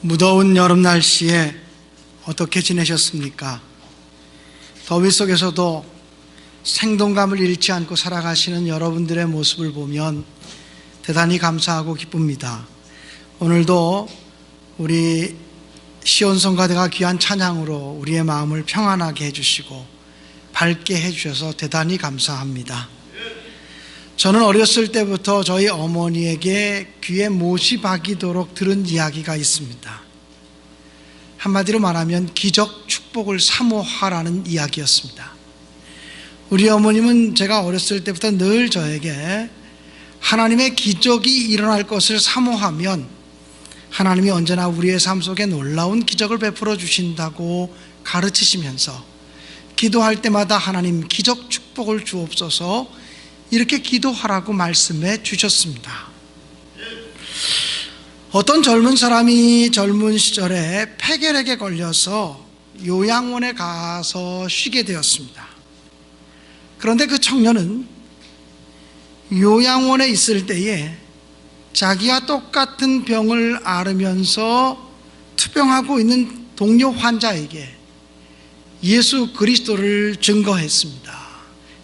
무더운 여름 날씨에 어떻게 지내셨습니까? 더위 속에서도 생동감을 잃지 않고 살아가시는 여러분들의 모습을 보면 대단히 감사하고 기쁩니다. 오늘도 우리 시온성가대가 귀한 찬양으로 우리의 마음을 평안하게 해주시고 밝게 해주셔서 대단히 감사합니다. 저는 어렸을 때부터 저희 어머니에게 귀에 못이 박이도록 들은 이야기가 있습니다. 한마디로 말하면 기적 축복을 사모하라는 이야기였습니다. 우리 어머님은 제가 어렸을 때부터 늘 저에게 하나님의 기적이 일어날 것을 사모하면 하나님이 언제나 우리의 삶 속에 놀라운 기적을 베풀어 주신다고 가르치시면서 기도할 때마다 하나님 기적 축복을 주옵소서 이렇게 기도하라고 말씀해 주셨습니다. 어떤 젊은 사람이 젊은 시절에 폐결핵에 걸려서 요양원에 가서 쉬게 되었습니다. 그런데 그 청년은 요양원에 있을 때에 자기와 똑같은 병을 앓으면서 투병하고 있는 동료 환자에게 예수 그리스도를 증거했습니다.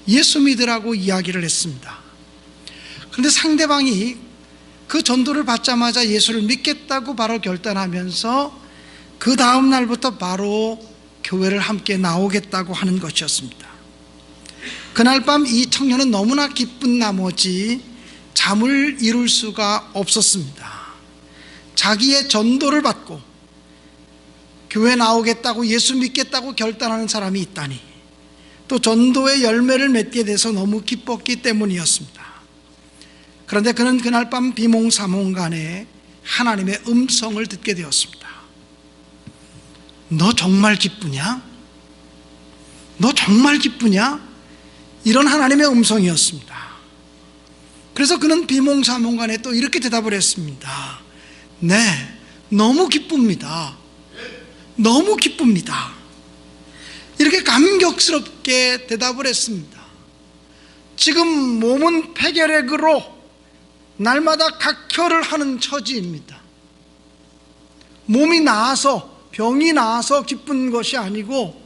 예수 믿으라고 이야기를 했습니다. 그런데 상대방이 그 전도를 받자마자 예수를 믿겠다고 바로 결단하면서 그 다음 날부터 바로 교회를 함께 나오겠다고 하는 것이었습니다. 그날 밤 이 청년은 너무나 기쁜 나머지 잠을 이룰 수가 없었습니다. 자기의 전도를 받고 교회 나오겠다고 예수 믿겠다고 결단하는 사람이 있다니, 또 전도의 열매를 맺게 돼서 너무 기뻤기 때문이었습니다. 그런데 그는 그날 밤 비몽사몽간에 하나님의 음성을 듣게 되었습니다. 너 정말 기쁘냐? 너 정말 기쁘냐? 이런 하나님의 음성이었습니다. 그래서 그는 비몽사몽간에 또 이렇게 대답을 했습니다. 네, 너무 기쁩니다. 너무 기쁩니다. 이렇게 감격스럽게 대답을 했습니다. 지금 몸은 폐결핵으로 날마다 각혈을 하는 처지입니다. 몸이 나아서, 병이 나아서 기쁜 것이 아니고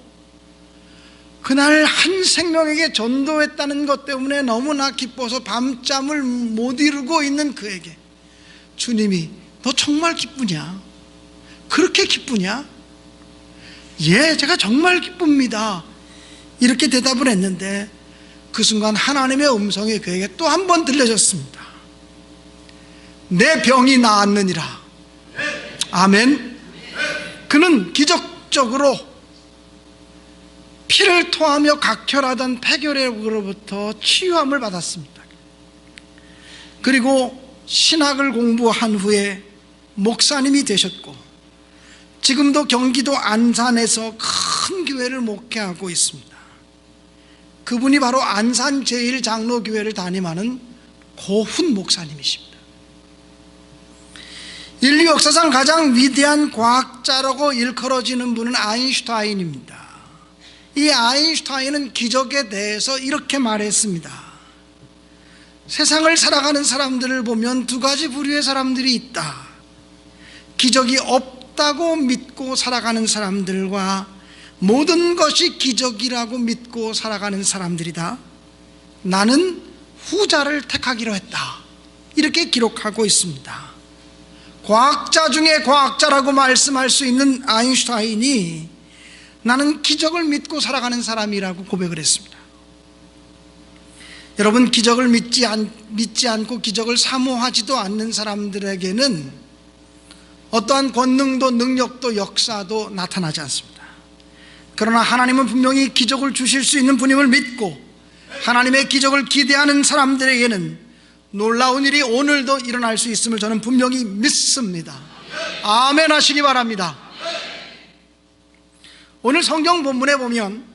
그날 한 생명에게 전도했다는 것 때문에 너무나 기뻐서 밤잠을 못 이루고 있는 그에게 주님이 너 정말 기쁘냐? 그렇게 기쁘냐? 예, 제가 정말 기쁩니다. 이렇게 대답을 했는데 그 순간 하나님의 음성이 그에게 또 한 번 들려졌습니다. 내 병이 나았느니라. 아멘. 그는 기적적으로 피를 토하며 각혈하던 폐결핵으로부터 치유함을 받았습니다. 그리고 신학을 공부한 후에 목사님이 되셨고 지금도 경기도 안산에서 큰 교회를 목회하고 있습니다. 그분이 바로 안산 제1장로교회를 담임하는 고훈 목사님이십니다. 인류 역사상 가장 위대한 과학자라고 일컬어지는 분은 아인슈타인입니다. 이 아인슈타인은 기적에 대해서 이렇게 말했습니다. 세상을 살아가는 사람들을 보면 두 가지 부류의 사람들이 있다. 기적이 없다고 믿고 살아가는 사람들과 모든 것이 기적이라고 믿고 살아가는 사람들이다. 나는 후자를 택하기로 했다. 이렇게 기록하고 있습니다. 과학자 중에 과학자라고 말씀할 수 있는 아인슈타인이 나는 기적을 믿고 살아가는 사람이라고 고백을 했습니다. 여러분, 기적을 믿지 않고 기적을 사모하지도 않는 사람들에게는 어떠한 권능도 능력도 역사도 나타나지 않습니다. 그러나 하나님은 분명히 기적을 주실 수 있는 분임을 믿고 하나님의 기적을 기대하는 사람들에게는 놀라운 일이 오늘도 일어날 수 있음을 저는 분명히 믿습니다. 아멘 하시기 바랍니다. 오늘 성경 본문에 보면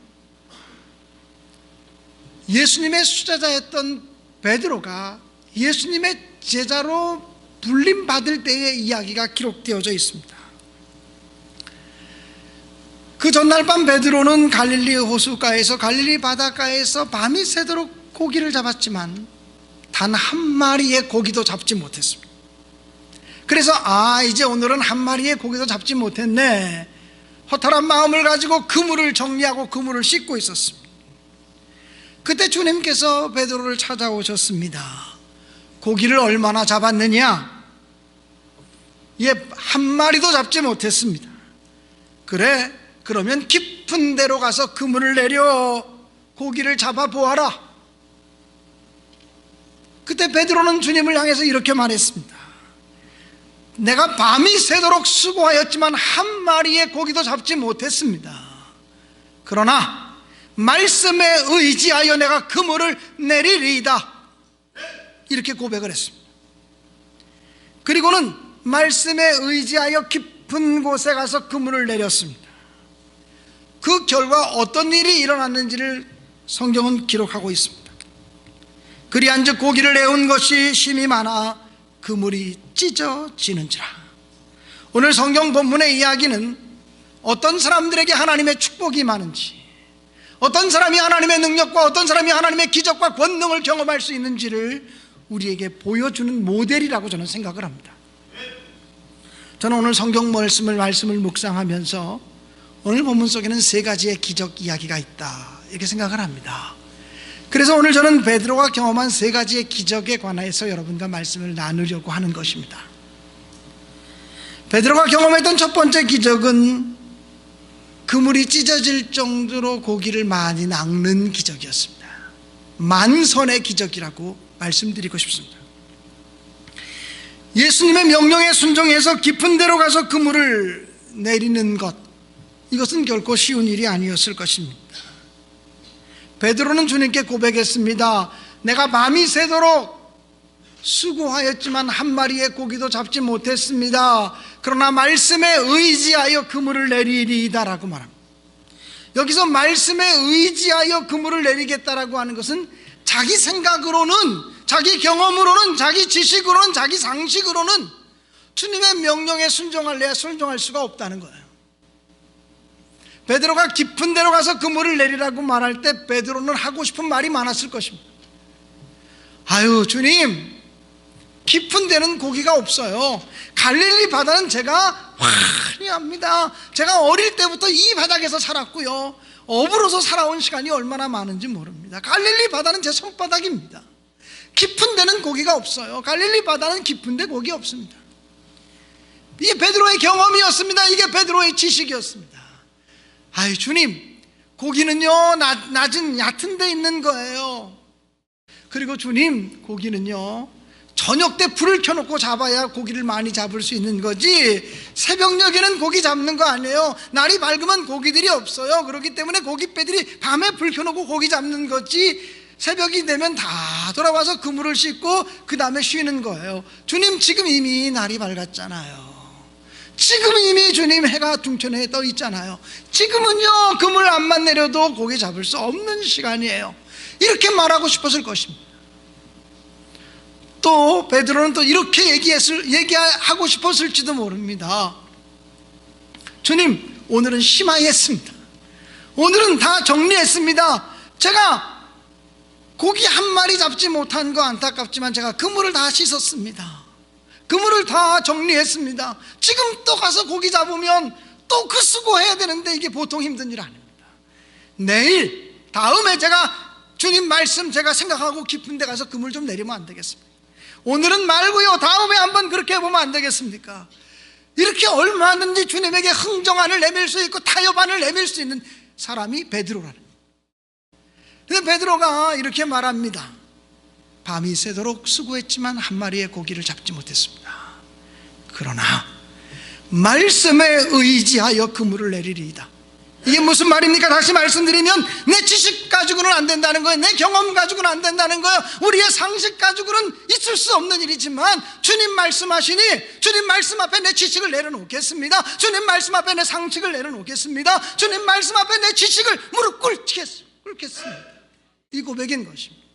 예수님의 수제자였던 베드로가 예수님의 제자로 불림받을 때의 이야기가 기록되어져 있습니다. 그 전날 밤 베드로는 갈릴리 호수가에서 갈릴리 바닷가에서 밤이 새도록 고기를 잡았지만 단 한 마리의 고기도 잡지 못했습니다. 그래서 이제 오늘은 한 마리의 고기도 잡지 못했네. 허탈한 마음을 가지고 그물을 정리하고 그물을 씻고 있었습니다. 그때 주님께서 베드로를 찾아오셨습니다. 고기를 얼마나 잡았느냐? 한 마리도 잡지 못했습니다. 그래, 그러면 깊은 데로 가서 그물을 내려 고기를 잡아 보아라. 그때 베드로는 주님을 향해서 이렇게 말했습니다. 내가 밤이 새도록 수고하였지만 한 마리의 고기도 잡지 못했습니다. 그러나 말씀에 의지하여 내가 그물을 내리리이다. 이렇게 고백을 했습니다. 그리고는 말씀에 의지하여 깊은 곳에 가서 그물을 내렸습니다. 그 결과 어떤 일이 일어났는지를 성경은 기록하고 있습니다. 그리한즉 고기를 내온 것이 힘이 많아 그물이 찢어지는지라. 오늘 성경 본문의 이야기는 어떤 사람들에게 하나님의 축복이 많은지, 어떤 사람이 하나님의 능력과 어떤 사람이 하나님의 기적과 권능을 경험할 수 있는지를 우리에게 보여주는 모델이라고 저는 생각을 합니다. 저는 오늘 성경 말씀을 묵상하면서 오늘 본문 속에는 세 가지의 기적 이야기가 있다, 이렇게 생각을 합니다. 그래서 오늘 저는 베드로가 경험한 세 가지의 기적에 관해서 여러분과 말씀을 나누려고 하는 것입니다. 베드로가 경험했던 첫 번째 기적은 그물이 찢어질 정도로 고기를 많이 낚는 기적이었습니다. 만선의 기적이라고 말씀드리고 싶습니다. 예수님의 명령에 순종해서 깊은 데로 가서 그물을 내리는 것, 이것은 결코 쉬운 일이 아니었을 것입니다. 베드로는 주님께 고백했습니다. 내가 밤이 새도록 수고하였지만 한 마리의 고기도 잡지 못했습니다. 그러나 말씀에 의지하여 그물을 내리리이다라고 말합니다. 여기서 말씀에 의지하여 그물을 내리겠다라고 하는 것은 자기 생각으로는, 자기 경험으로는, 자기 지식으로는, 자기 상식으로는 주님의 명령에 순종할래야 순종할 수가 없다는 거예요. 베드로가 깊은 데로 가서 그물을 내리라고 말할 때 베드로는 하고 싶은 말이 많았을 것입니다. 주님, 깊은 데는 고기가 없어요. 갈릴리 바다는 제가 환히합니다. 제가 어릴 때부터 이 바닥에서 살았고요, 어부로서 살아온 시간이 얼마나 많은지 모릅니다. 갈릴리 바다는 제 손바닥입니다. 깊은 데는 고기가 없어요. 갈릴리 바다는 깊은 데 고기 없습니다. 이게 베드로의 경험이었습니다. 이게 베드로의 지식이었습니다. 주님, 고기는요 낮은 얕은 데 있는 거예요. 그리고 주님, 고기는요 저녁 때 불을 켜놓고 잡아야 고기를 많이 잡을 수 있는 거지 새벽녘에는 고기 잡는 거 아니에요. 날이 밝으면 고기들이 없어요. 그렇기 때문에 고깃배들이 밤에 불 켜놓고 고기 잡는 거지 새벽이 되면 다 돌아와서 그물을 씻고 그 다음에 쉬는 거예요. 주님, 지금 이미 날이 밝았잖아요. 지금 이미 주님 해가 둥천에 떠 있잖아요. 지금은요 그물 안만 내려도 고기 잡을 수 없는 시간이에요. 이렇게 말하고 싶었을 것입니다. 또 베드로는 또 이렇게 얘기하고 싶었을지도 모릅니다. 주님, 오늘은 심하였습니다. 오늘은 다 정리했습니다. 제가 고기 한 마리 잡지 못한 거 안타깝지만 제가 그물을 다 씻었습니다. 그물을 다 정리했습니다. 지금 또 가서 고기 잡으면 또 그 수고해야 되는데 이게 보통 힘든 일 아닙니다. 내일, 다음에 제가 주님 말씀 제가 생각하고 깊은 데 가서 그물 좀 내리면 안 되겠습니까? 오늘은 말고요, 다음에 한번 그렇게 해보면 안 되겠습니까? 이렇게 얼마든지 주님에게 흥정안을 내밀 수 있고 타협안을 내밀 수 있는 사람이 베드로라는 거예요. 근데 베드로가 이렇게 말합니다. 밤이 새도록 수고했지만 한 마리의 고기를 잡지 못했습니다. 그러나 말씀에 의지하여 그물을 내리리이다. 이게 무슨 말입니까? 다시 말씀드리면 내 지식 가지고는 안 된다는 거예요. 내 경험 가지고는 안 된다는 거예요. 우리의 상식 가지고는 있을 수 없는 일이지만 주님 말씀하시니 주님 말씀 앞에 내 지식을 내려놓겠습니다. 주님 말씀 앞에 내 상식을 내려놓겠습니다. 주님 말씀 앞에 내 지식을 무릎 꿇겠습니다. 이 고백인 것입니다.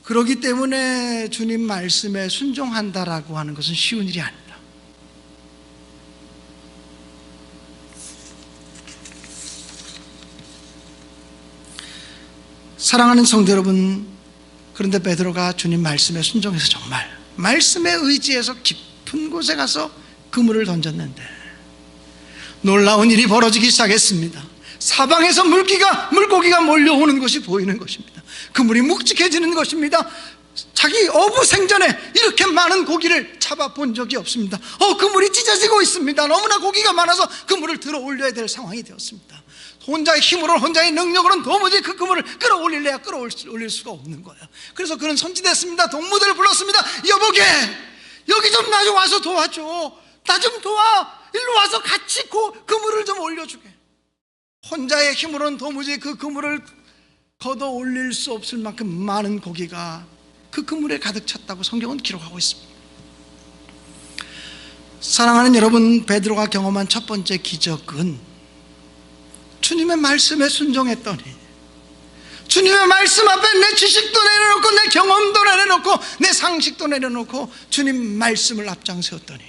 그렇기 때문에 주님 말씀에 순종한다라고 하는 것은 쉬운 일이 아닙니다. 사랑하는 성도 여러분, 그런데 베드로가 주님 말씀에 순종해서 정말 말씀에 의지해서 깊은 곳에 가서 그물을 던졌는데 놀라운 일이 벌어지기 시작했습니다. 사방에서 물고기가 몰려오는 것이 보이는 것입니다. 그물이 묵직해지는 것입니다. 자기 어부 생전에 이렇게 많은 고기를 잡아본 적이 없습니다. 그물이 찢어지고 있습니다. 너무나 고기가 많아서 그물을 들어 올려야 될 상황이 되었습니다. 혼자의 힘으로, 혼자의 능력으로는 도무지 그 그물을 끌어올릴 수가 없는 거예요. 그래서 그는 손짓했습니다. 동무들을 불렀습니다. 여보게, 여기 좀 나 좀 와서 도와줘. 나 좀 도와. 일로 와서 같이 그물을 좀 올려주게. 혼자의 힘으로는 도무지 그 그물을 걷어 올릴 수 없을 만큼 많은 고기가 그 그물에 가득 찼다고 성경은 기록하고 있습니다. 사랑하는 여러분, 베드로가 경험한 첫 번째 기적은 주님의 말씀에 순종했더니, 주님의 말씀 앞에 내 지식도 내려놓고 내 경험도 내려놓고 내 상식도 내려놓고 주님 말씀을 앞장세웠더니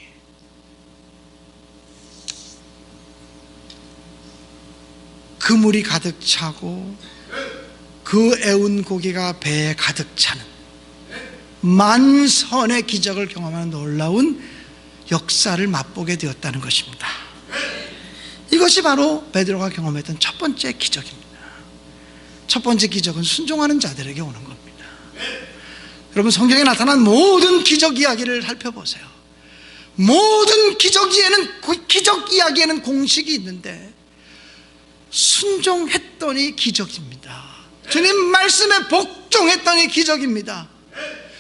그물이 가득 차고 그 애운 고기가 배에 가득 차는 만선의 기적을 경험하는 놀라운 역사를 맛보게 되었다는 것입니다. 이것이 바로 베드로가 경험했던 첫 번째 기적입니다. 첫 번째 기적은 순종하는 자들에게 오는 겁니다. 여러분, 성경에 나타난 모든 기적 이야기를 살펴보세요. 모든 기적 이야기에는 공식이 있는데 순종했더니 기적입니다. 주님 말씀에 복종했더니 기적입니다.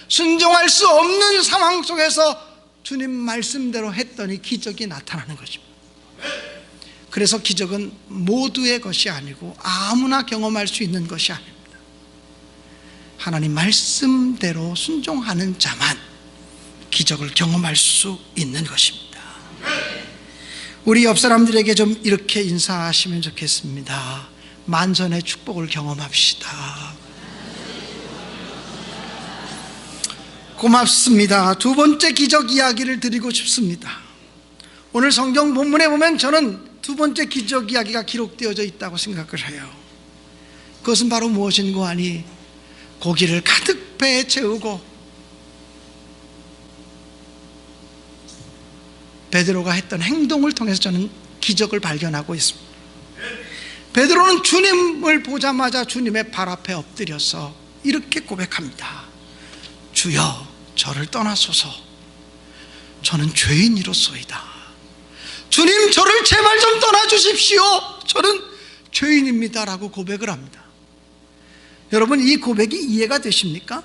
순종할 수 없는 상황 속에서 주님 말씀대로 했더니 기적이 나타나는 것입니다. 그래서 기적은 모두의 것이 아니고 아무나 경험할 수 있는 것이 아닙니다. 하나님 말씀대로 순종하는 자만 기적을 경험할 수 있는 것입니다. 우리 옆 사람들에게 좀 이렇게 인사하시면 좋겠습니다. 만선의 축복을 경험합시다. 고맙습니다. 두 번째 기적 이야기를 드리고 싶습니다. 오늘 성경 본문에 보면 저는 두 번째 기적 이야기가 기록되어져 있다고 생각을 해요. 그것은 바로 무엇인고 하니 고기를 가득 배에 채우고 베드로가 했던 행동을 통해서 저는 기적을 발견하고 있습니다. 베드로는 주님을 보자마자 주님의 발 앞에 엎드려서 이렇게 고백합니다. 주여, 저를 떠나소서. 저는 죄인이로소이다. 주님, 저를 제발 좀 떠나주십시오. 저는 죄인입니다. 라고 고백을 합니다. 여러분, 이 고백이 이해가 되십니까?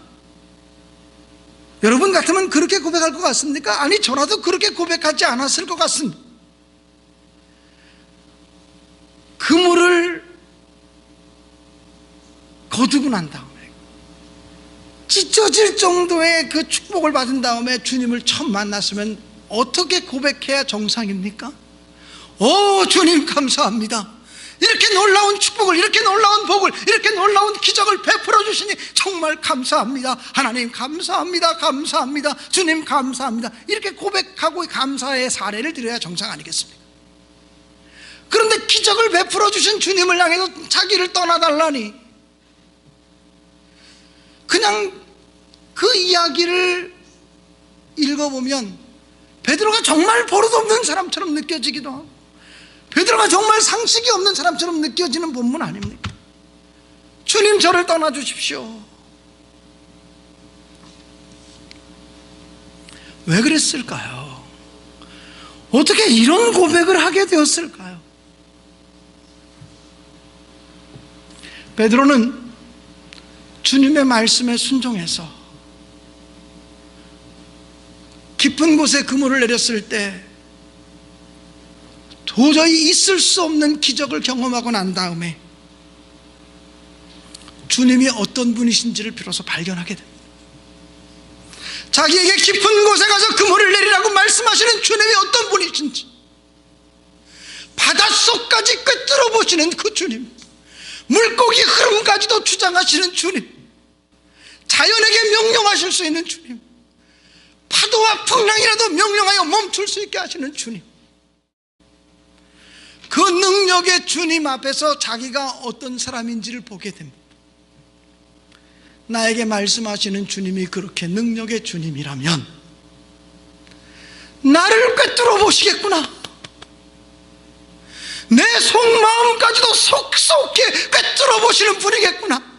여러분 같으면 그렇게 고백할 것 같습니까? 아니, 저라도 그렇게 고백하지 않았을 것 같습니다. 그물을 거두고 난 다음에 찢어질 정도의 그 축복을 받은 다음에 주님을 처음 만났으면 어떻게 고백해야 정상입니까? 주님 감사합니다. 이렇게 놀라운 축복을, 이렇게 놀라운 복을, 이렇게 놀라운 기적을 베풀어 주시니 정말 감사합니다. 하나님 감사합니다. 감사합니다. 주님 감사합니다. 이렇게 고백하고 감사의 사례를 드려야 정상 아니겠습니까? 그런데 기적을 베풀어 주신 주님을 향해서 자기를 떠나달라니, 그냥 그 이야기를 읽어보면 베드로가 정말 버릇없는 사람처럼 느껴지기도 하고 베드로가 정말 상식이 없는 사람처럼 느껴지는 본문 아닙니까? 주님, 저를 떠나주십시오. 왜 그랬을까요? 어떻게 이런 고백을 하게 되었을까요? 베드로는 주님의 말씀에 순종해서 깊은 곳에 그물을 내렸을 때 도저히 있을 수 없는 기적을 경험하고 난 다음에 주님이 어떤 분이신지를 비로소 발견하게 됩니다. 자기에게 깊은 곳에 가서 그물을 내리라고 말씀하시는 주님이 어떤 분이신지, 바닷속까지 꿰뚫어 보시는 그 주님, 물고기 흐름까지도 주장하시는 주님, 자연에게 명령하실 수 있는 주님, 파도와 풍랑이라도 명령하여 멈출 수 있게 하시는 주님, 그 능력의 주님 앞에서 자기가 어떤 사람인지를 보게 됩니다. 나에게 말씀하시는 주님이 그렇게 능력의 주님이라면 나를 꿰뚫어 보시겠구나. 내 속마음까지도 속속히 꿰뚫어 보시는 분이겠구나.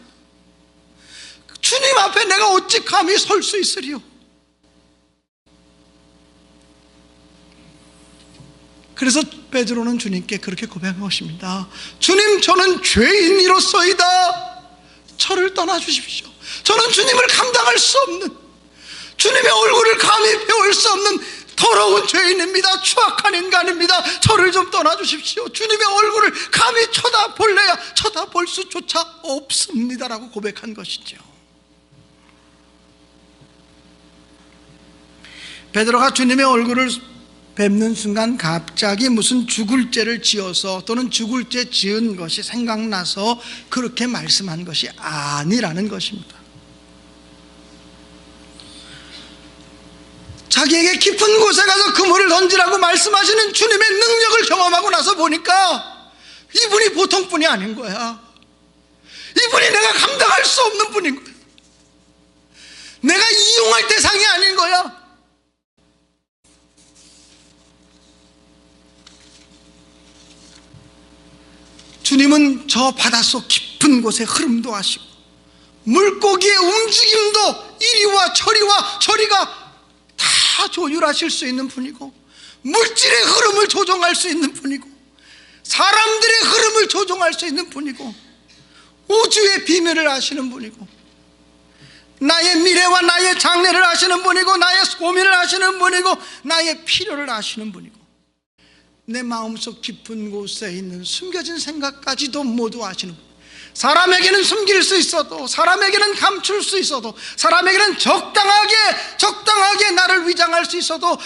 주님 앞에 내가 어찌 감히 설 수 있으리요. 그래서 베드로는 주님께 그렇게 고백한 것입니다. 주님, 저는 죄인이로소이다. 저를 떠나주십시오. 저는 주님을 감당할 수 없는, 주님의 얼굴을 감히 배울 수 없는 더러운 죄인입니다. 추악한 인간입니다. 저를 좀 떠나주십시오. 주님의 얼굴을 감히 쳐다볼래야 쳐다볼 수조차 없습니다라고 고백한 것이죠. 베드로가 주님의 얼굴을 뵙는 순간 갑자기 무슨 죽을 죄를 지어서 또는 죽을 죄 지은 것이 생각나서 그렇게 말씀한 것이 아니라는 것입니다. 자기에게 깊은 곳에 가서 그물을 던지라고 말씀하시는 주님의 능력을 경험하고 나서 보니까 이분이 보통 분이 아닌 거야. 이분이 내가 감당할 수 없는 분인 거야. 내가 이용할 대상이 아닌 거야. 주님은 저 바닷속 깊은 곳에 흐름도 하시고 물고기의 움직임도 이리와 저리가 다 조율하실 수 있는 분이고, 물질의 흐름을 조종할 수 있는 분이고, 사람들의 흐름을 조종할 수 있는 분이고, 우주의 비밀을 아시는 분이고, 나의 미래와 나의 장래를 아시는 분이고, 나의 고민을 아시는 분이고, 나의 필요를 아시는 분이고, 내 마음속 깊은 곳에 있는 숨겨진 생각까지도 모두 아시는 분. 사람에게는 숨길 수 있어도, 사람에게는 감출 수 있어도, 사람에게는 적당하게 나를 위장할 수 있어도,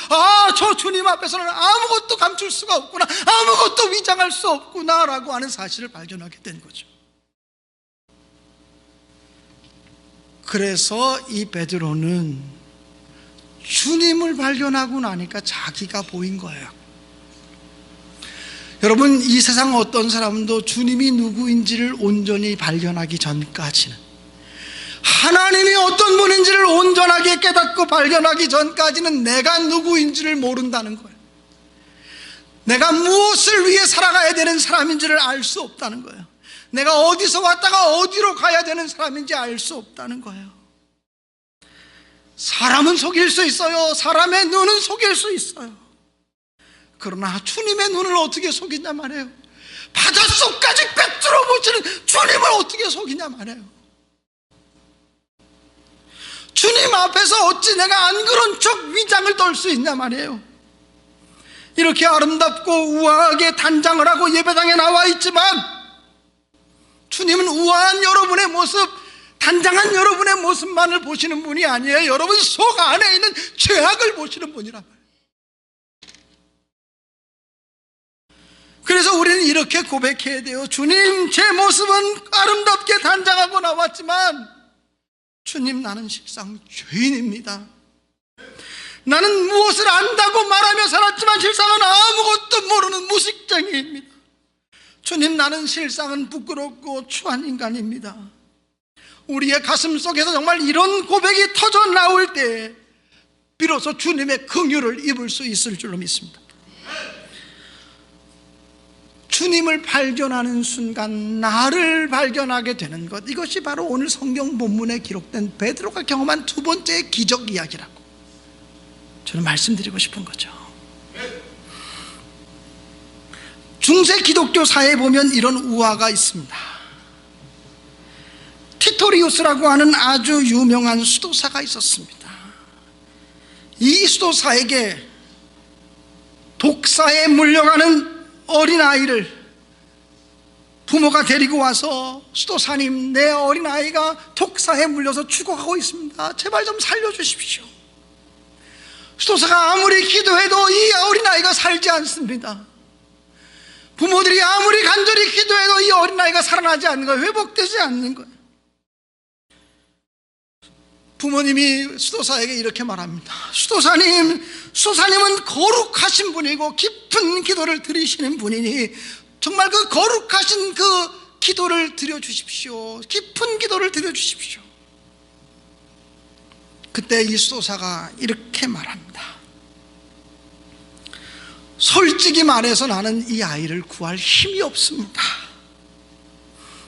저 주님 앞에서는 아무것도 감출 수가 없구나, 아무것도 위장할 수 없구나 라고 하는 사실을 발견하게 된 거죠. 그래서 이 베드로는 주님을 발견하고 나니까 자기가 보인 거예요. 여러분, 이 세상 어떤 사람도 주님이 누구인지를 온전히 발견하기 전까지는, 하나님이 어떤 분인지를 온전하게 깨닫고 발견하기 전까지는 내가 누구인지를 모른다는 거예요. 내가 무엇을 위해 살아가야 되는 사람인지를 알 수 없다는 거예요. 내가 어디서 왔다가 어디로 가야 되는 사람인지 알 수 없다는 거예요. 사람은 속일 수 있어요. 사람의 눈은 속일 수 있어요. 그러나 주님의 눈을 어떻게 속이냐 말이에요. 바닷속까지 꿰뚫어 보시는 주님을 어떻게 속이냐 말이에요. 주님 앞에서 어찌 내가 안 그런 척 위장을 떨 수 있냐 말이에요. 이렇게 아름답고 우아하게 단장을 하고 예배당에 나와 있지만 주님은 우아한 여러분의 모습, 단장한 여러분의 모습만을 보시는 분이 아니에요. 여러분 속 안에 있는 죄악을 보시는 분이란 말이에요. 그래서 우리는 이렇게 고백해야 돼요. 주님, 제 모습은 아름답게 단장하고 나왔지만 주님, 나는 실상 죄인입니다. 나는 무엇을 안다고 말하며 살았지만 실상은 아무것도 모르는 무식쟁이입니다. 주님, 나는 실상은 부끄럽고 추한 인간입니다. 우리의 가슴 속에서 정말 이런 고백이 터져 나올 때 비로소 주님의 긍휼을 입을 수 있을 줄로 믿습니다. 주님을 발견하는 순간 나를 발견하게 되는 것, 이것이 바로 오늘 성경 본문에 기록된 베드로가 경험한 두 번째의 기적 이야기라고 저는 말씀드리고 싶은 거죠. 중세 기독교사에 보면 이런 우화가 있습니다. 티토리우스라고 하는 아주 유명한 수도사가 있었습니다. 이 수도사에게 독사에 물려가는 어린아이를 부모가 데리고 와서, 수도사님, 내 어린아이가 독사에 물려서 죽어가고 있습니다. 제발 좀 살려주십시오. 수도사가 아무리 기도해도 이 어린아이가 살지 않습니다. 부모들이 아무리 간절히 기도해도 이 어린아이가 살아나지 않는 거예요. 회복되지 않는 거예요. 부모님이 수도사에게 이렇게 말합니다. 수도사님은 거룩하신 분이고 깊은 기도를 드리시는 분이니 정말 그 거룩하신 그 기도를 드려주십시오. 깊은 기도를 드려주십시오. 그때 이 수도사가 이렇게 말합니다. 솔직히 말해서 나는 이 아이를 구할 힘이 없습니다.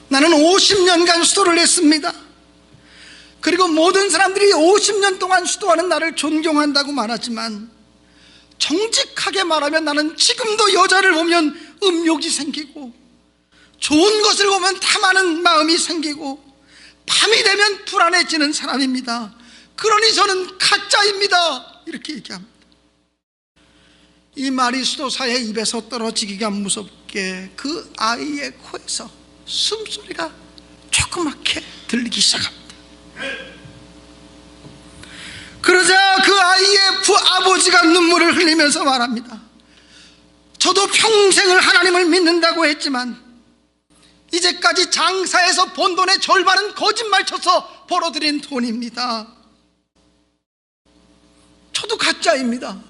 나는 50년간 수도를 했습니다. 그리고 모든 사람들이 50년 동안 수도하는 나를 존경한다고 말하지만, 정직하게 말하면 나는 지금도 여자를 보면 음욕이 생기고, 좋은 것을 보면 탐하는 마음이 생기고, 밤이 되면 불안해지는 사람입니다. 그러니 저는 가짜입니다. 이렇게 얘기합니다. 이 말이 수도사의 입에서 떨어지기가 무섭게 그 아이의 코에서 숨소리가 조그맣게 들리기 시작합니다. 그러자 그 아이의 아버지가 눈물을 흘리면서 말합니다. 저도 평생을 하나님을 믿는다고 했지만 이제까지 장사해서 번 돈의 절반은 거짓말 쳐서 벌어들인 돈입니다. 저도 가짜입니다.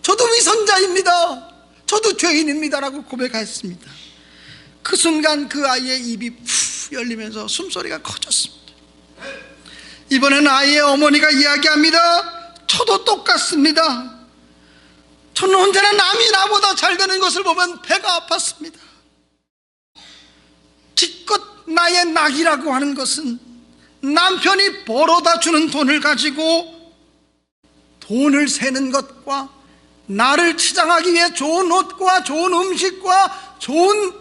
저도 위선자입니다. 저도 죄인입니다. 라고 고백했습니다. 그 순간 그 아이의 입이 푹 열리면서 숨소리가 커졌습니다. 이번엔 아이의 어머니가 이야기합니다. 저도 똑같습니다. 저는 언제나 남이 나보다 잘 되는 것을 보면 배가 아팠습니다. 기껏 나의 낙이라고 하는 것은 남편이 벌어다 주는 돈을 가지고 돈을 세는 것과 나를 치장하기 위해 좋은 옷과 좋은 음식과 좋은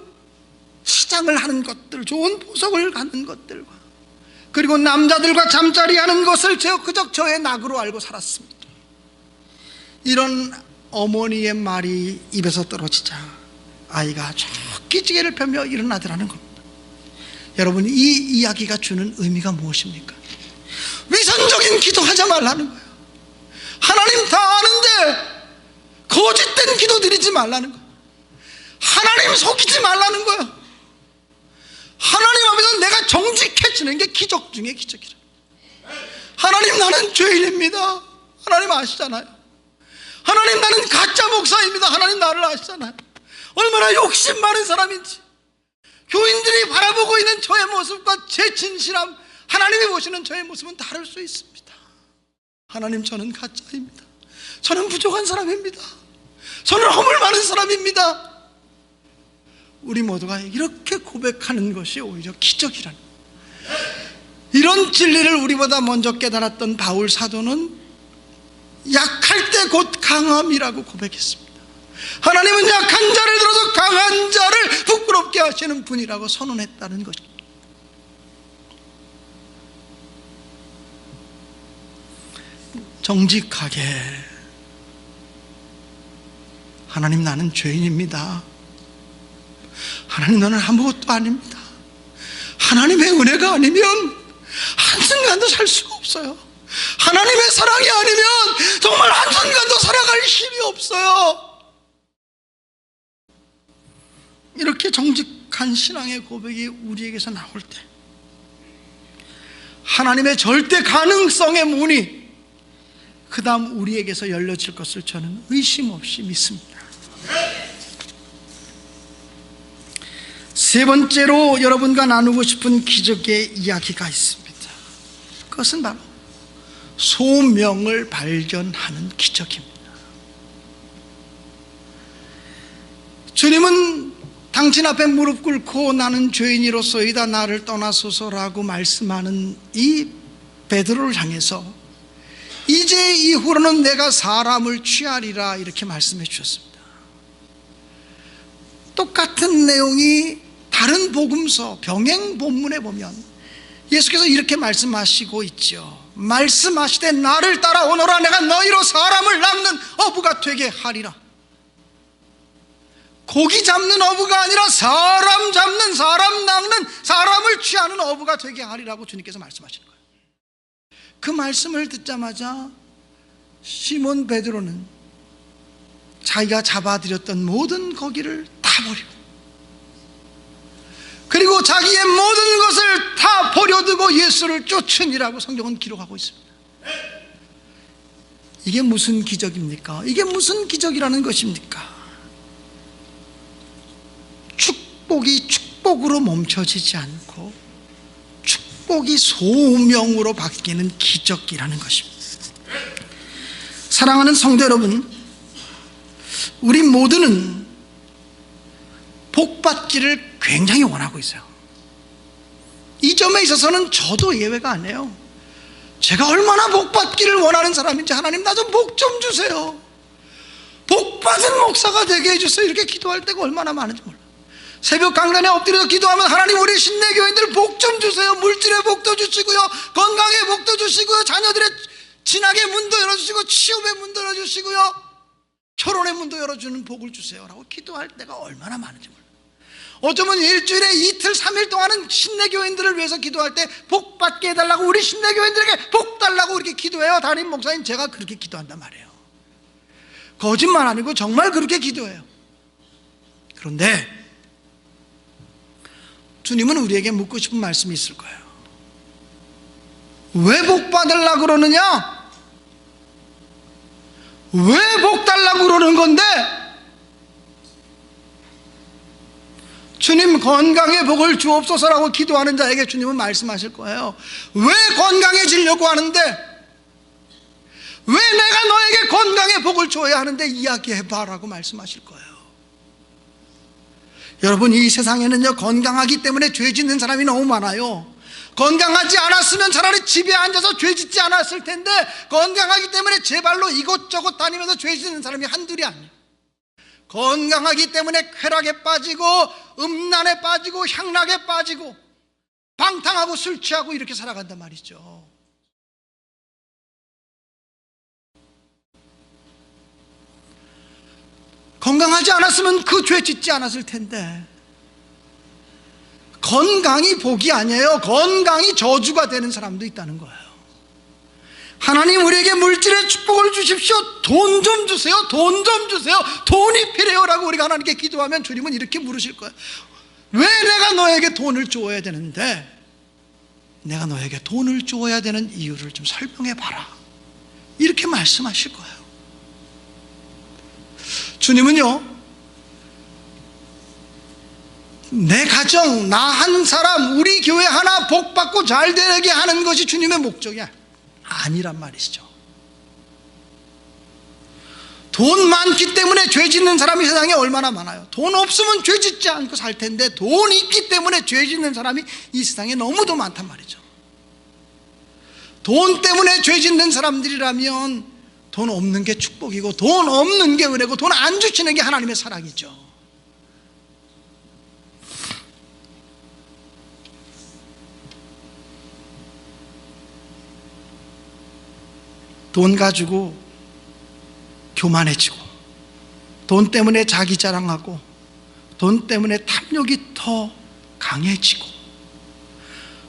치장을 하는 것들, 좋은 보석을 갖는 것들과 그리고 남자들과 잠자리 하는 것을 그저 저의 낙으로 알고 살았습니다. 이런 어머니의 말이 입에서 떨어지자 아이가 기지개를 펴며 일어나더라는 겁니다. 여러분, 이 이야기가 주는 의미가 무엇입니까? 위선적인 기도하지 말라는 거예요. 하나님 다 아는데 거짓된 기도 드리지 말라는 거예요. 하나님 속이지 말라는 거예요. 하나님 앞에서 내가 정직해지는 게 기적 중에 기적이라. 하나님, 나는 죄인입니다. 하나님 아시잖아요. 하나님, 나는 가짜 목사입니다. 하나님 나를 아시잖아요. 얼마나 욕심 많은 사람인지. 교인들이 바라보고 있는 저의 모습과 제 진실함, 하나님이 보시는 저의 모습은 다를 수 있습니다. 하나님, 저는 가짜입니다. 저는 부족한 사람입니다. 저는 허물 많은 사람입니다. 우리 모두가 이렇게 고백하는 것이 오히려 기적이라는 거예요. 이런 진리를 우리보다 먼저 깨달았던 바울 사도는 약할 때 곧 강함이라고 고백했습니다. 하나님은 약한 자를 들어서 강한 자를 부끄럽게 하시는 분이라고 선언했다는 것입니다. 정직하게, 하나님, 나는 죄인입니다. 하나님, 나는 아무것도 아닙니다. 하나님의 은혜가 아니면 한순간도 살 수가 없어요. 하나님의 사랑이 아니면 정말 한순간도 살아갈 힘이 없어요. 이렇게 정직한 신앙의 고백이 우리에게서 나올 때 하나님의 절대 가능성의 문이 그 다음 우리에게서 열려질 것을 저는 의심 없이 믿습니다. 세 번째로 여러분과 나누고 싶은 기적의 이야기가 있습니다. 그것은 바로 소명을 발견하는 기적입니다. 주님은 당신 앞에 무릎 꿇고 나는 죄인이로소이다 나를 떠나소서라고 말씀하는 이 베드로를 향해서 이제 이후로는 내가 사람을 취하리라 이렇게 말씀해 주셨습니다. 똑같은 내용이 다른 복음서 병행 본문에 보면 예수께서 이렇게 말씀하시고 있죠. 말씀하시되 나를 따라오너라 내가 너희로 사람을 낚는 어부가 되게 하리라. 고기 잡는 어부가 아니라 사람 잡는, 사람 낚는, 사람을 취하는 어부가 되게 하리라고 주님께서 말씀하시는 거예요. 그 말씀을 듣자마자 시몬 베드로는 자기가 잡아들였던 모든 고기를 다 버리고 그리고 자기의 모든 것을 다 버려두고 예수를 쫓으니라고 성경은 기록하고 있습니다. 이게 무슨 기적입니까? 이게 무슨 기적이라는 것입니까? 축복이 축복으로 멈춰지지 않고 축복이 소명으로 바뀌는 기적이라는 것입니다. 사랑하는 성도 여러분, 우리 모두는 복받기를 굉장히 원하고 있어요. 이 점에 있어서는 저도 예외가 아니에요. 제가 얼마나 복받기를 원하는 사람인지, 하나님 나 좀 복 좀 주세요, 복받은 목사가 되게 해주세요, 이렇게 기도할 때가 얼마나 많은지 몰라요. 새벽 강단에 엎드려서 기도하면 하나님 우리 신내교인들 복 좀 주세요, 물질의 복도 주시고요, 건강의 복도 주시고요, 자녀들의 진학의 문도 열어주시고, 취업의 문도 열어주시고요, 결혼의 문도 열어주는 복을 주세요 라고 기도할 때가 얼마나 많은지 몰라요. 어쩌면 일주일에 이틀 3일 동안은 신내교인들을 위해서 기도할 때 복 받게 해달라고, 우리 신내교인들에게 복 달라고 이렇게 기도해요. 담임 목사님, 제가 그렇게 기도한단 말이에요. 거짓말 아니고 정말 그렇게 기도해요. 그런데 주님은 우리에게 묻고 싶은 말씀이 있을 거예요. 왜 복 받으려고 그러느냐? 왜 복 달라고 그러는 건데? 주님 건강의 복을 주옵소서라고 기도하는 자에게 주님은 말씀하실 거예요. 왜 건강해지려고 하는데? 왜 내가 너에게 건강의 복을 줘야 하는데 이야기해봐 라고 말씀하실 거예요. 여러분, 이 세상에는요, 건강하기 때문에 죄 짓는 사람이 너무 많아요. 건강하지 않았으면 차라리 집에 앉아서 죄 짓지 않았을 텐데, 건강하기 때문에 제 발로 이곳저곳 다니면서 죄 짓는 사람이 한둘이 아니에요. 건강하기 때문에 쾌락에 빠지고 음란에 빠지고 향락에 빠지고 방탕하고 술 취하고 이렇게 살아간단 말이죠. 건강하지 않았으면 그 죄 짓지 않았을 텐데, 건강이 복이 아니에요. 건강이 저주가 되는 사람도 있다는 거예요. 하나님 우리에게 물질의 축복을 주십시오, 돈 좀 주세요, 돈 좀 주세요, 돈이 필요해요라고 우리가 하나님께 기도하면 주님은 이렇게 물으실 거예요. 왜 내가 너에게 돈을 줘야 되는데? 내가 너에게 돈을 줘야 되는 이유를 좀 설명해 봐라, 이렇게 말씀하실 거예요. 주님은요, 내 가정, 나 한 사람, 우리 교회 하나 복받고 잘 되게 하는 것이 주님의 목적이 아니란 말이시죠. 돈 많기 때문에 죄 짓는 사람이 세상에 얼마나 많아요. 돈 없으면 죄 짓지 않고 살 텐데, 돈 있기 때문에 죄 짓는 사람이 이 세상에 너무도 많단 말이죠. 돈 때문에 죄 짓는 사람들이라면 돈 없는 게 축복이고 돈 없는 게 은혜고 돈 안 주시는 게 하나님의 사랑이죠. 돈 가지고 교만해지고, 돈 때문에 자기 자랑하고, 돈 때문에 탐욕이 더 강해지고,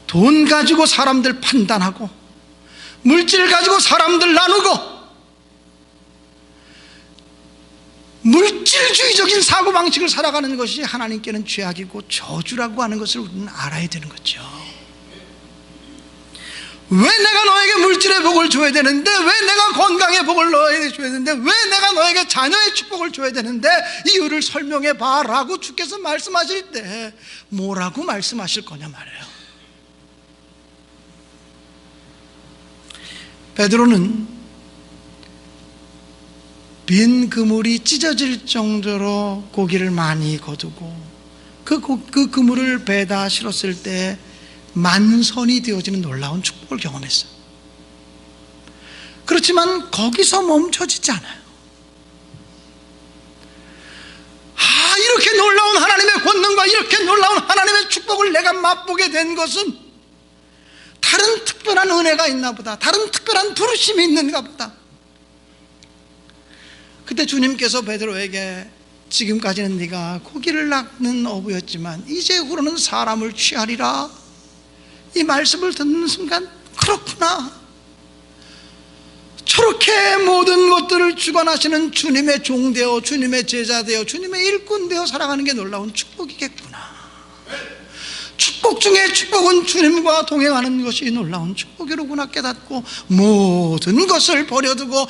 돈 가지고 사람들 판단하고, 물질 가지고 사람들 나누고, 물질주의적인 사고방식을 살아가는 것이 하나님께는 죄악이고 저주라고 하는 것을 우리는 알아야 되는 거죠. 왜 내가 너에게 물질의 복을 줘야 되는데? 왜 내가 건강의 복을 너에게 줘야 되는데? 왜 내가 너에게 자녀의 축복을 줘야 되는데? 이유를 설명해 봐라고 주께서 말씀하실 때 뭐라고 말씀하실 거냐 말이에요. 베드로는 빈 그물이 찢어질 정도로 고기를 많이 거두고 그 그물을 배에다 실었을 때 만선이 되어지는 놀라운 축복을 경험했어요. 그렇지만 거기서 멈춰지지 않아요. 이렇게 놀라운 하나님의 권능과 이렇게 놀라운 하나님의 축복을 내가 맛보게 된 것은 다른 특별한 은혜가 있나 보다, 다른 특별한 부르심이 있는가 보다. 그때 주님께서 베드로에게 지금까지는 네가 고기를 낚는 어부였지만 이제후로는 사람을 취하리라, 이 말씀을 듣는 순간 그렇구나, 저렇게 모든 것들을 주관하시는 주님의 종되어 주님의 제자되어 주님의 일꾼되어 살아가는 게 놀라운 축복이겠구나. 축복 중에 축복은 주님과 동행하는 것이 놀라운 축복이로구나 깨닫고 모든 것을 버려두고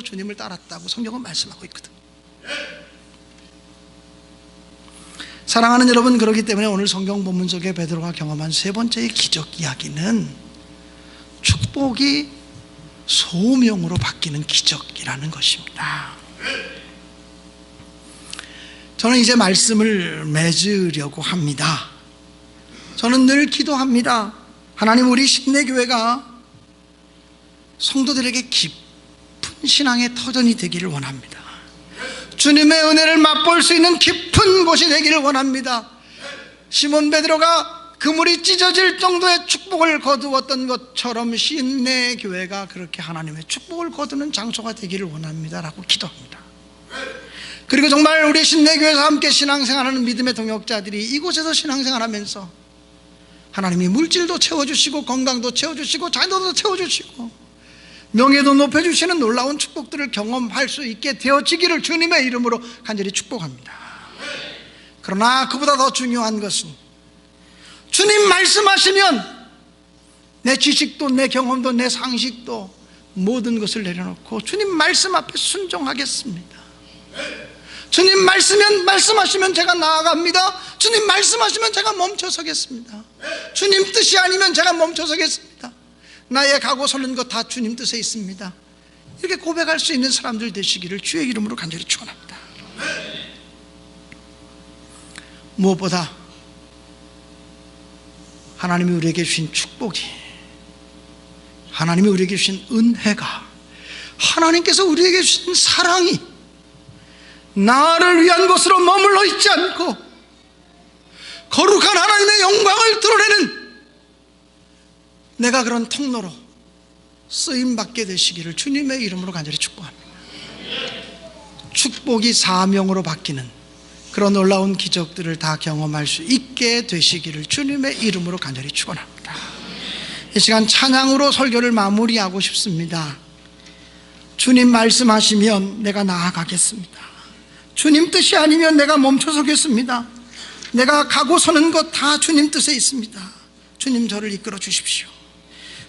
주님을 따랐다고 성경은 말씀하고 있거든. 사랑하는 여러분, 그렇기 때문에 오늘 성경 본문 속에 베드로가 경험한 세 번째의 기적 이야기는 축복이 소명으로 바뀌는 기적이라는 것입니다. 저는 이제 말씀을 맺으려고 합니다. 저는 늘 기도합니다. 하나님, 우리 신내교회가 성도들에게 깊은 신앙의 터전이 되기를 원합니다. 주님의 은혜를 맛볼 수 있는 깊은 곳이 되기를 원합니다. 시몬 베드로가 그물이 찢어질 정도의 축복을 거두었던 것처럼 신내교회가 그렇게 하나님의 축복을 거두는 장소가 되기를 원합니다 라고 기도합니다. 그리고 정말 우리 신내교회에서 함께 신앙생활하는 믿음의 동역자들이 이곳에서 신앙생활하면서 하나님이 물질도 채워주시고 건강도 채워주시고 자녀도 채워주시고 명예도 높여주시는 놀라운 축복들을 경험할 수 있게 되어지기를 주님의 이름으로 간절히 축복합니다. 그러나 그보다 더 중요한 것은 주님 말씀하시면 내 지식도 내 경험도 내 상식도 모든 것을 내려놓고 주님 말씀 앞에 순종하겠습니다. 주님 말씀하시면 제가 나아갑니다. 주님 말씀하시면 제가 멈춰서겠습니다. 주님 뜻이 아니면 제가 멈춰서겠습니다. 나의 가고 서는 것 다 주님 뜻에 있습니다. 이렇게 고백할 수 있는 사람들 되시기를 주의 이름으로 간절히 축원합니다. 무엇보다 하나님이 우리에게 주신 축복이, 하나님이 우리에게 주신 은혜가, 하나님께서 우리에게 주신 사랑이 나를 위한 것으로 머물러 있지 않고 거룩한 하나님의 영광을 드러내는 내가 그런 통로로 쓰임받게 되시기를 주님의 이름으로 간절히 축복합니다. 축복이 사명으로 바뀌는 그런 놀라운 기적들을 다 경험할 수 있게 되시기를 주님의 이름으로 간절히 축원합니다. 이 시간 찬양으로 설교를 마무리하고 싶습니다. 주님 말씀하시면 내가 나아가겠습니다. 주님 뜻이 아니면 내가 멈춰서겠습니다. 내가 가고 서는 것 다 주님 뜻에 있습니다. 주님 저를 이끌어 주십시오.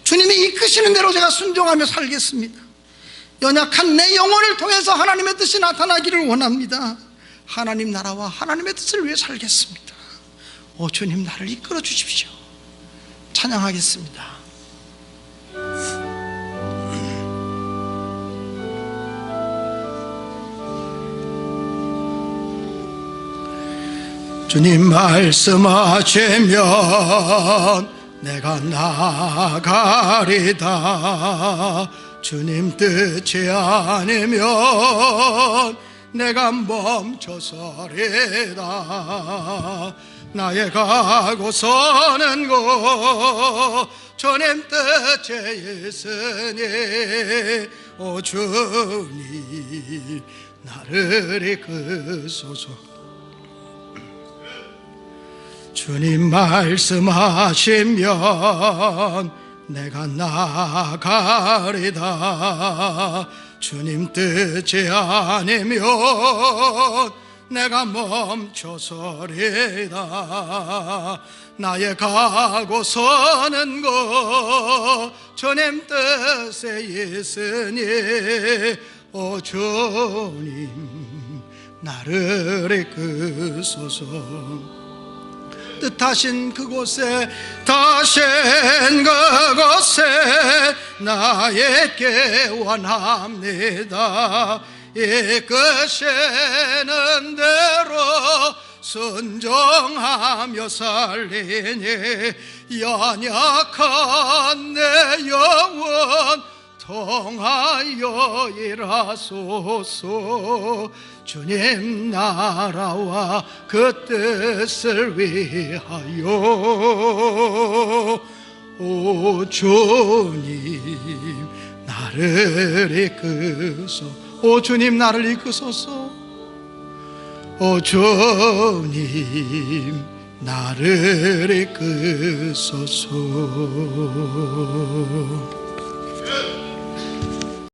주님이 이끄시는 대로 제가 순종하며 살겠습니다. 연약한 내 영혼을 통해서 하나님의 뜻이 나타나기를 원합니다. 하나님 나라와 하나님의 뜻을 위해 살겠습니다. 오 주님 나를 이끌어 주십시오. 찬양하겠습니다. 주님 말씀하시면 내가 나가리다. 주님 뜻이 아니면 내가 멈춰서리다. 나의 가고 서는 곳 주님 뜻에 있으니 오 주님 나를 이끄소서. 주님 말씀하시면 내가 나가리다. 주님 뜻이 아니면 내가 멈춰서리다. 나의 가고 서는 곳 주님 뜻에 있으니 오 주님 나를 이끄소서. 뜻하신 그곳에 다신 그곳에 나에게 원합니다. 이끄시는 대로 순종하며 살리니 연약한 내 영혼 통하여 일하소서. 주님 나라와 그 뜻을 위하여 오 주님 나를 이끄소. 오 주님 나를 이끄소서. 오 주님 나를 이끄소서.